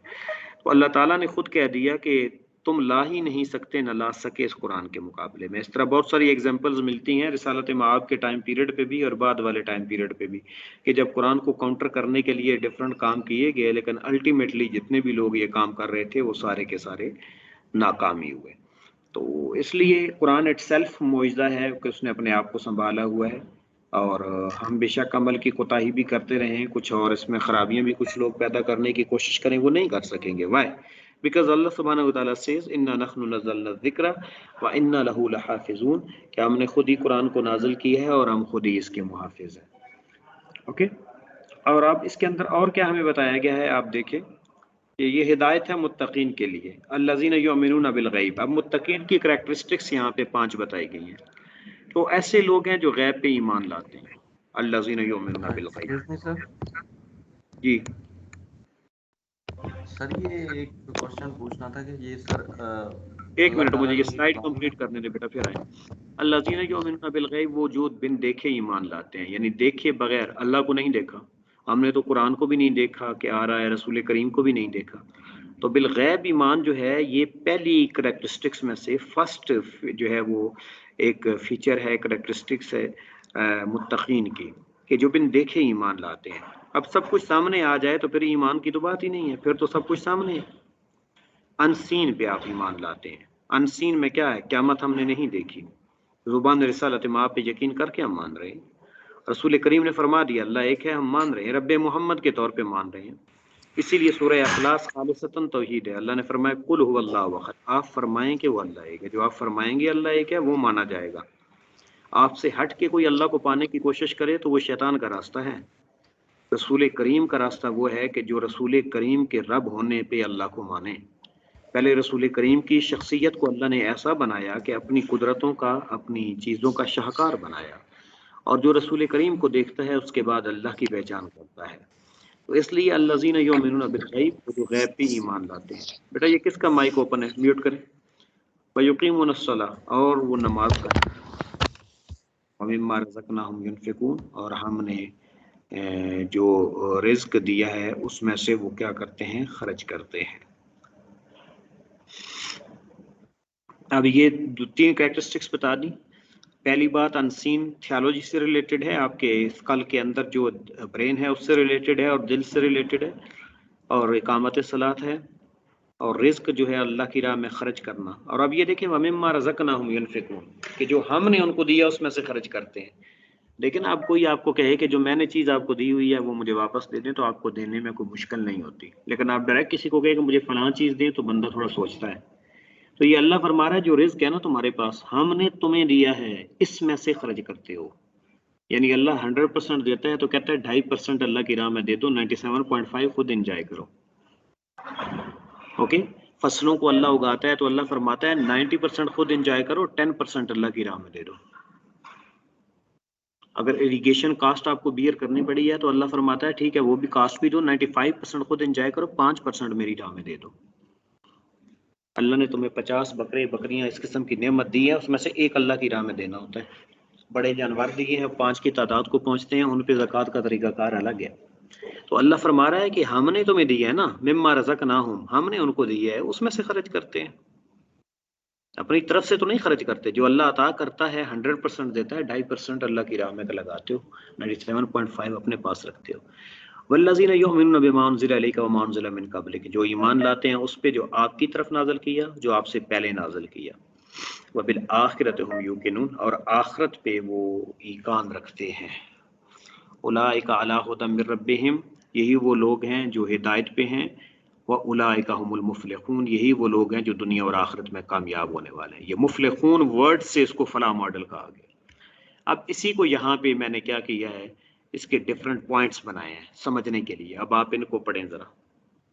تو اللہ تعالیٰ نے خود کہہ دیا کہ تم لا ہی نہیں سکتے نہ لا سکے اس قرآن کے مقابلے میں۔ اس طرح بہت ساری ایگزامپلز ملتی ہیں رسالت معاب کے ٹائم پیریڈ پہ بھی اور بعد والے ٹائم پیریڈ پہ بھی، کہ جب قرآن کو کاؤنٹر کرنے کے لیے ڈفرنٹ کام کیے گئے، لیکن الٹیمیٹلی جتنے بھی لوگ یہ کام کر رہے تھے وہ سارے کے سارے ناکامی ہوئے۔ تو اس لیے قرآن اٹ سیلف معجزہ ہے کہ اس نے اپنے آپ کو سنبھالا ہوا ہے، اور ہم بے شک عمل کی کوتاہی بھی کرتے رہیں کچھ، اور اس میں خرابیاں بھی کچھ لوگ پیدا کرنے کی کوشش کریں، وہ نہیں کر سکیں گے۔ وائی؟ بیکاز اللہ سبحانہ وتعالیٰ says انا نحن نزلنا الذکر وانا له لحافظون، کہ ہم نے خود ہی قرآن کو نازل کی ہے اور ہم خود ہی اس کے محافظ ہیں۔ اوکے، اور اب اس کے اندر اور کیا ہمیں بتایا گیا ہے، آپ دیکھیں کہ یہ ہدایت ہے متقین کے لیے، الذین یؤمنون بالغیب۔ اب متقین کی کریکٹرسٹکس یہاں پہ 5 بتائی گئی ہیں، تو ایسے لوگ ہیں جو غیب پہ ایمان لاتے ہیں، الذین یؤمنون بالغیب۔ ایکسکیوز می سر، جی سر یہ ایک کوشچن پوچھنا تھا کہ یہ سر ایک اللہ منٹ، مجھے تعالیٰ یہ نے سلائڈ قرآن میں، کمپلیٹ کرنے دے بیٹا پھر آئیں۔ الذین یؤمنون بالغیب، وہ جو بن دیکھے ایمان لاتے ہیں، یعنی دیکھے بغیر، اللہ کو نہیں دیکھا، ہم نے تو قرآن کو بھی نہیں دیکھا کہ آ رہا ہے، رسول کریم کو بھی نہیں دیکھا، تو بالغیب ایمان جو ہے یہ پہلی کریکٹرسٹکس میں سے فرسٹ جو ہے وہ ایک فیچر ہے، کریکٹرسٹکس ہے متقین کی، کہ جو بن دیکھے ایمان لاتے ہیں۔ اب سب کچھ سامنے آ جائے تو پھر ایمان کی تو بات ہی نہیں ہے، پھر تو سب کچھ سامنے ہے۔ انسین پہ آپ ایمان لاتے ہیں، انسین میں کیا ہے، قیامت ہم نے نہیں دیکھی، زبان رسالت ماں پہ یقین کر کے ہم مان رہے ہیں، رسول کریم نے فرما دیا اللہ ایک ہے، ہم مان رہے ہیں، رب محمد کے طور پہ مان رہے ہیں۔ اسی لیے سورہ اخلاص خالصتاً توحید ہے، اللہ نے فرمایا قل هو اللہ احد، آپ فرمائیں کہ وہ اللہ ایک ہے، جو آپ فرمائیں گے اللہ ایک ہے وہ مانا جائے گا۔ آپ سے ہٹ کے کوئی اللہ کو پانے کی کوشش کرے تو وہ شیطان کا راستہ ہے۔ رسول کریم کا راستہ وہ ہے کہ جو رسول کریم کے رب ہونے پہ اللہ کو مانے۔ پہلے رسول کریم کی شخصیت کو اللہ نے ایسا بنایا کہ اپنی قدرتوں کا، اپنی چیزوں کا شاہکار بنایا، اور جو رسول کریم کو دیکھتا ہے اس کے بعد اللہ کی پہچان کرتا ہے۔ تو اس لیے الذین یؤمنون بالغیب، وہ جو غیب پہ ایمان لاتے ہیں۔ بیٹا یہ کس کا مائک اوپن ہے، میوٹ کریں۔ ویقیمون الصلاۃ، اور وہ نماز کا، ومما رزقناہم ینفقون، اور ہم نے جو رزق دیا ہے اس میں سے وہ کیا کرتے ہیں، خرچ کرتے ہیں۔ اب یہ 3 کریکٹرسٹکس بتا دی۔ پہلی بات انسین تھیالوجی سے ریلیٹڈ ہے، آپ کے اسکل کے اندر جو برین ہے اس سے ریلیٹڈ ہے اور دل سے ریلیٹڈ ہے، اور اقامت صلاۃ ہے، اور رزق جو ہے اللہ کی راہ میں خرچ کرنا۔ اور اب یہ دیکھیں وَمِمَّا رَزَقْنَاهُمْ يُنْفِقُونَ، کہ جو ہم نے ان کو دیا اس میں سے خرچ کرتے ہیں۔ لیکن اب کوئی آپ کو کہے کہ جو میں نے چیز آپ کو دی ہوئی ہے وہ مجھے واپس دے دیں، تو آپ کو دینے میں کوئی مشکل نہیں ہوتی، لیکن آپ ڈائریکٹ کسی کو کہے کہ مجھے فلاں چیز دیں تو بندہ تھوڑا سوچتا ہے۔ تو یہ اللہ فرما رہا ہے جو رزق ہے نا تمہارے پاس، ہم نے تمہیں دیا ہے، اس میں سے خرچ کرتے ہو۔ یعنی اللہ 100% دیتا ہے تو کہتا ہے 2.5% اللہ کی راہ میں دے دو، 97.5 خود انجوائے کرو۔ اوکے، فصلوں کو اللہ اگاتا ہے تو اللہ فرماتا ہے 90% خود انجوائے کرو، 10% اللہ کی راہ میں دے دو۔ اگر اریگیشن کاسٹ آپ کو بیئر کرنی پڑی ہے تو اللہ فرماتا ہے ٹھیک ہے وہ بھی کاسٹ بھی دو، 95% خود انجوائے کرو، 5% میری راہ میں دے دو۔ اللہ نے تمہیں 50 بکرے بکریاں اس قسم کی نعمت دی ہے، اس میں سے ایک اللہ کی راہ میں دینا ہوتا ہے۔ بڑے جانور دیے ہیں، 5 کی تعداد کو پہنچتے ہیں، ان پہ زکوٰۃ کا طریقہ کار الگ ہے۔ تو اللہ فرما رہا ہے کہ ہم نے تمہیں دیا ہے نا، مما رزقناہم، ہم نے ان کو دیا ہے، اس میں سے خرچ کرتے ہیں، اپنی طرف سے تو نہیں خرچ کرتے. جو اللہ عطا کرتا ہے 100% دیتا ہے، 2.5% اللہ کی راہ میں لگاتے ہو، 97.5 اپنے پاس رکھتے ہو. والذین یؤمنون بما انزل الیک وما انزل من قبلک، جو ایمان لاتے ہیں اس پہ جو آپ کی طرف نازل کیا، جو آپ سے پہلے نازل کیا. وبالآخرۃ هم یوقنون، اور آخرت پہ وہ ایقان رکھتے ہیں. اولئک علی ھدی من ربہم، یہی وہ لوگ ہیں جو ہدایت پہ ہیں. وَأُولَٰئِكَ هُمُ الْمُفْلِحُونَ، یہی وہ لوگ ہیں جو دنیا اور آخرت میں کامیاب ہونے والے ہیں. یہ مفلحون ورڈ سے اس کو فلاح ماڈل کہا گیا. اب اسی کو یہاں پہ میں نے کیا کیا ہے، اس کے ڈفرنٹ پوائنٹس بنائے ہیں سمجھنے کے لیے. اب آپ ان کو پڑھیں، ذرا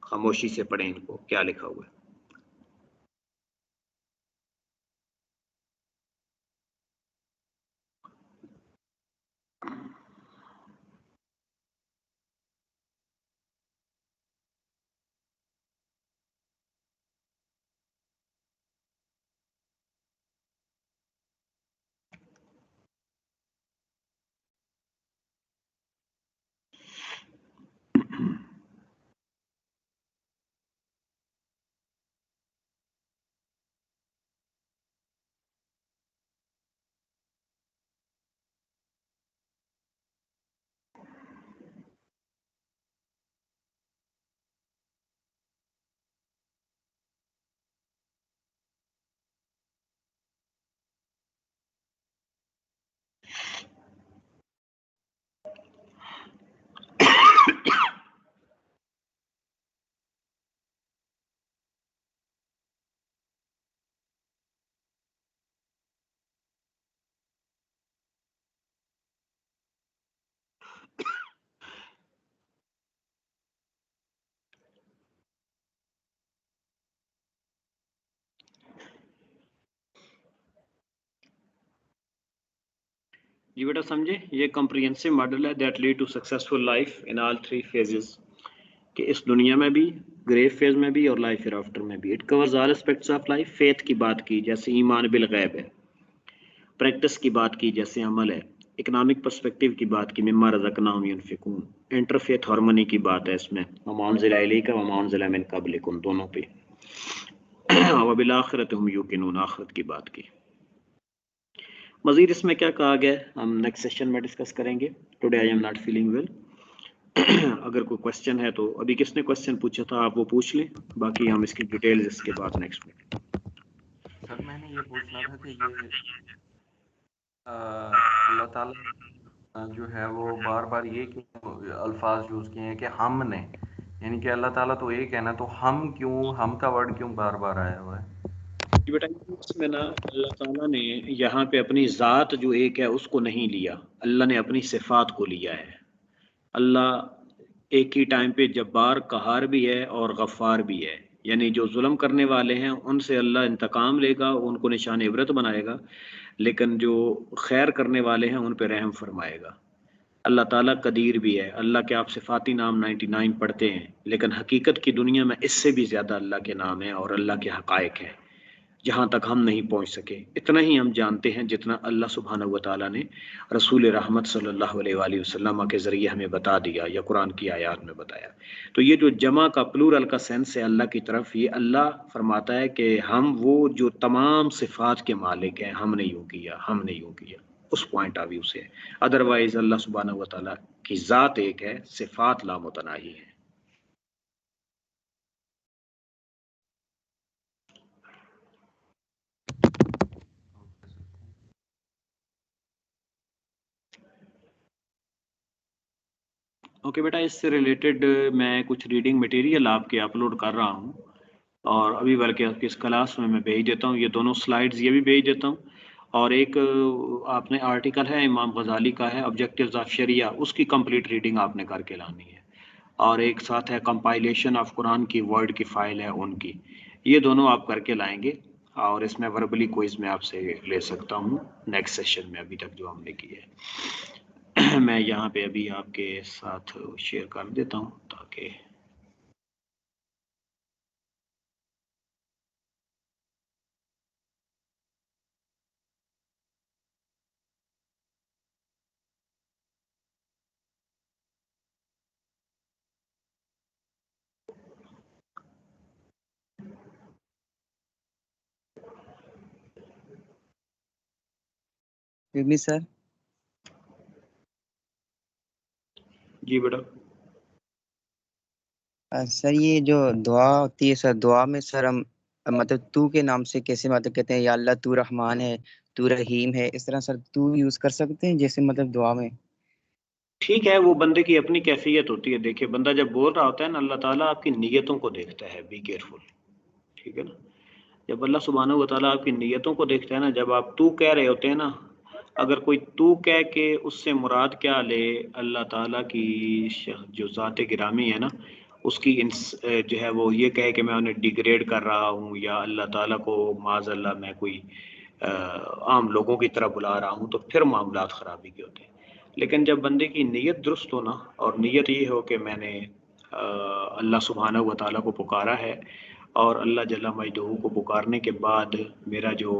خاموشی سے پڑھیں ان کو، کیا لکھا ہوا ہے. جی بیٹا سمجھے، یہ کمپریہنسو ماڈل ہے that lead to successful life in all 3 phases، کہ اس دنیا میں بھی، گریو فیز میں بھی، اور لائف ہیئر آفٹر میں بھی. It covers all aspects of life. Faith کی بات کی جیسے ایمان بالغیب ہے، پریکٹس کی بات کی جیسے عمل ہے، اکنامک پرسپیکٹیو کی بات کی مما رزقناہم ینفقون، انٹر فیتھ ہارمونی کی بات ہے اس میں، وما انزل الیک وما انزل من قبلکم، دونوں پہ. وبالآخرۃ ہم یوقنون، آخرت کی بات کی. مزید اس میں کیا کہا گیا ہے ہم نیکسٹ سیشن میں ڈسکس کریں گے. Today I am not feeling well. اگر کوئی کوشچن ہے تو ابھی کس نے کوشچن پوچھا تھا آپ وہ پوچھ لیں، باقی ہم اس کی ڈیٹیلز اس کے بعد نیکسٹ میں. سر میں نے یہ پوچھنا تھا کہ یہ اللہ تعالیٰ جو ہے وہ بار بار یہ کیوں الفاظ یوز کیے ہیں کہ ہم نے، یعنی کہ اللہ تعالیٰ تو ایک ہے نا، تو ہم کیوں، ہم کا ورڈ کیوں بار بار آیا ہوا ہے؟ بیٹا اس میں نا اللہ تعالیٰ نے یہاں پہ اپنی ذات جو ایک ہے اس کو نہیں لیا، اللہ نے اپنی صفات کو لیا ہے. اللہ ایک ہی ٹائم پہ جبار، قہار بھی ہے اور غفار بھی ہے. یعنی جو ظلم کرنے والے ہیں ان سے اللہ انتقام لے گا، ان کو نشان عبرت بنائے گا، لیکن جو خیر کرنے والے ہیں ان پہ رحم فرمائے گا. اللہ تعالیٰ قدیر بھی ہے. اللہ کے آپ صفاتی نام 99 پڑھتے ہیں، لیکن حقیقت کی دنیا میں اس سے بھی زیادہ اللہ کے نام ہیں اور اللہ کے حقائق ہیں جہاں تک ہم نہیں پہنچ سکے. اتنا ہی ہم جانتے ہیں جتنا اللہ سبحانہ و تعالیٰ نے رسول رحمت صلی اللہ علیہ وآلہ وسلم کے ذریعے ہمیں بتا دیا یا قرآن کی آیات میں بتایا. تو یہ جو جمع کا پلورل کا سینس ہے اللہ کی طرف، یہ اللہ فرماتا ہے کہ ہم وہ جو تمام صفات کے مالک ہیں، ہم نے یوں کیا، ہم نے یوں کیا، اس پوائنٹ آف ویو سے. ادروائز اللہ سبحانہ و تعالیٰ کی ذات ایک ہے، صفات لامتناہی ہیں. اوکے بیٹا، اس سے ریلیٹڈ میں کچھ ریڈنگ مٹیریل آپ کے اپلوڈ کر رہا ہوں، اور ابھی بلکہ آپ کی اس کلاس میں بھیج دیتا ہوں. یہ دونوں سلائیڈز یہ بھی بھیج دیتا ہوں، اور ایک آپ نے آرٹیکل ہے امام غزالی کا ہے آبجیکٹیوز آف شریعہ، اس کی کمپلیٹ ریڈنگ آپ نے کر کے لانی ہے. اور ایک ساتھ ہے کمپائلیشن آف قرآن کی ورڈ کی فائل ہے ان کی. یہ دونوں آپ کر کے لائیں گے، اور اس میں وربلی کوئز میں آپ سے لے سکتا ہوں نیکسٹ سیشن میں، ابھی تک جو ہم نے کی ہے. میں یہاں پہ ابھی آپ کے ساتھ شیئر کر دیتا ہوں تاکہ سر جی بیٹا سر یہ جو دعا ہوتی ہے سر، دعا میں سر ہم مطلب تو کے نام سے کیسے مطلب کہتے ہیں یا اللہ تو رحمان ہے تو رحیم ہے، اس طرح سر تو یوز کر سکتے ہیں جیسے مطلب دعا میں؟ ٹھیک ہے، وہ بندے کی اپنی کیفیت ہوتی ہے. دیکھیں بندہ جب بول رہا ہوتا ہے نا، اللہ تعالیٰ آپ کی نیتوں کو دیکھتا ہے. Be careful. ٹھیک ہے نا، جب اللہ سبحانہ و تعالیٰ آپ کی نیتوں کو دیکھتا ہے نا، جب آپ تو کہہ رہے ہوتے ہیں نا، اگر کوئی تو کہہ کے اس سے مراد کیا لے، اللہ تعالیٰ کی جو ذات گرامی ہے نا، اس کی جو ہے وہ یہ کہے کہ میں انہیں ڈیگریڈ کر رہا ہوں، یا اللہ تعالیٰ کو معاذ اللہ میں کوئی عام لوگوں کی طرح بلا رہا ہوں، تو پھر معاملات خرابی کے ہوتے ہیں. لیکن جب بندے کی نیت درست ہو نا، اور نیت یہ ہو کہ میں نے اللہ سبحانہ و تعالیٰ کو پکارا ہے، اور اللہ جل مجدہ کو پکارنے کے بعد میرا جو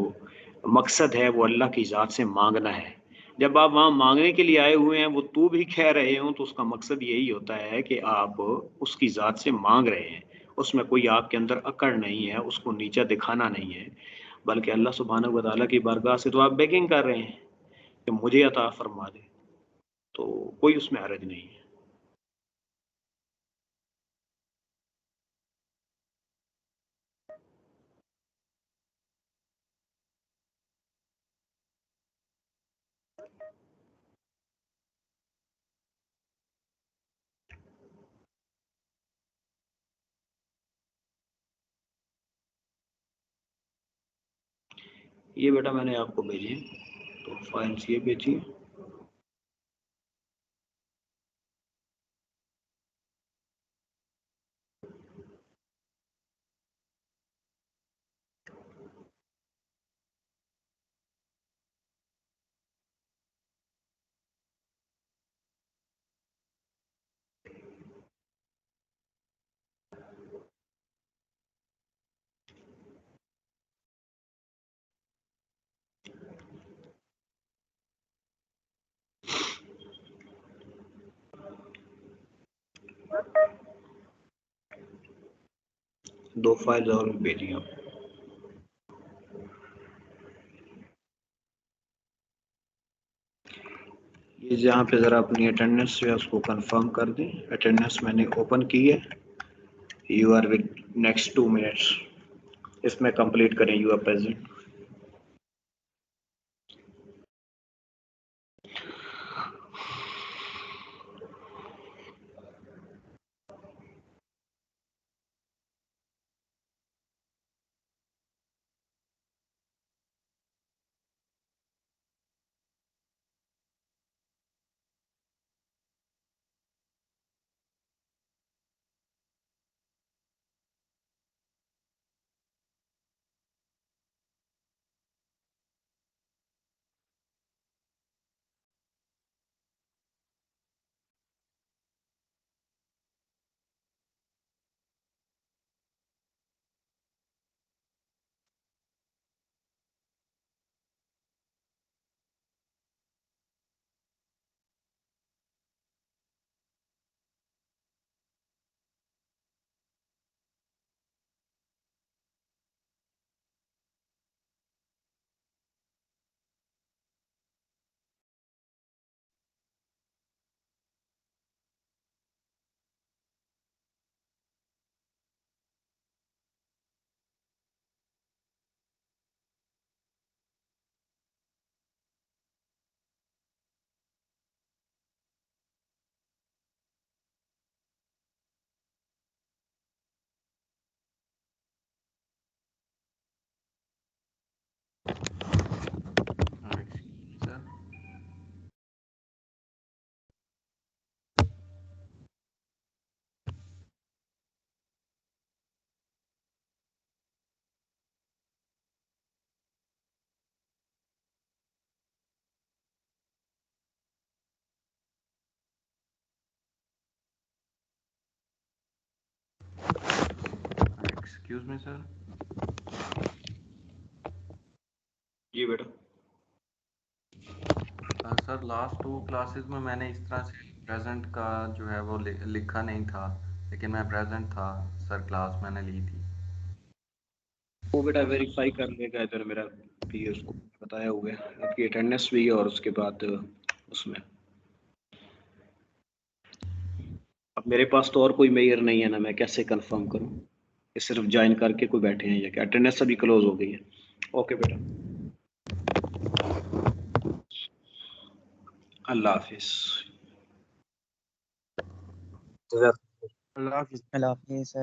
مقصد ہے وہ اللہ کی ذات سے مانگنا ہے. جب آپ وہاں مانگنے کے لیے آئے ہوئے ہیں، وہ تو بھی کہہ رہے ہوں، تو اس کا مقصد یہی ہوتا ہے کہ آپ اس کی ذات سے مانگ رہے ہیں. اس میں کوئی آپ کے اندر اکڑ نہیں ہے، اس کو نیچا دکھانا نہیں ہے، بلکہ اللہ سبحانہ و تعالیٰ کی بارگاہ سے تو آپ بیگنگ کر رہے ہیں کہ مجھے عطا فرما دے. تو کوئی اس میں حرج نہیں ہے. یہ بیٹا میں نے آپ کو بھیجی، تو فائلس یہ بھیجی. دو فائل اور بھیجی آپ. یہ جہاں پہ ذرا اپنی اٹینڈنس جو ہے اس کو کنفرم کر دیں. اٹینڈنس میں نے اوپن کی ہے. You are with next 2 minutes. اس میں کمپلیٹ کریں you are present. Excuse me sir. جی بیٹا. سر لاسٹ 2 کلاسز میں نے اس طرح سے پریزنٹ کا جو ہے وہ لکھا نہیں تھا، لیکن میں پریزنٹ تھا سر، کلاس میں نے لی تھی. وہ بیٹا ویریفائی کر لے گا ادھر میرا بھی اس کو بتا بتایا ہوا ہے، آپ کی اٹینڈنس بھی اور اس کے بعد اس میں اب میرے پاس تو اور کوئی میئر نہیں ہے نا، میں کیسے کنفرم کروں کہ صرف جوائن کر کے کوئی بیٹھے ہیں یا کہ اٹینڈنس ابھی کلوز ہو گئی ہے. اوکے بیٹا، اللہ حافظ. اللہ حافظ.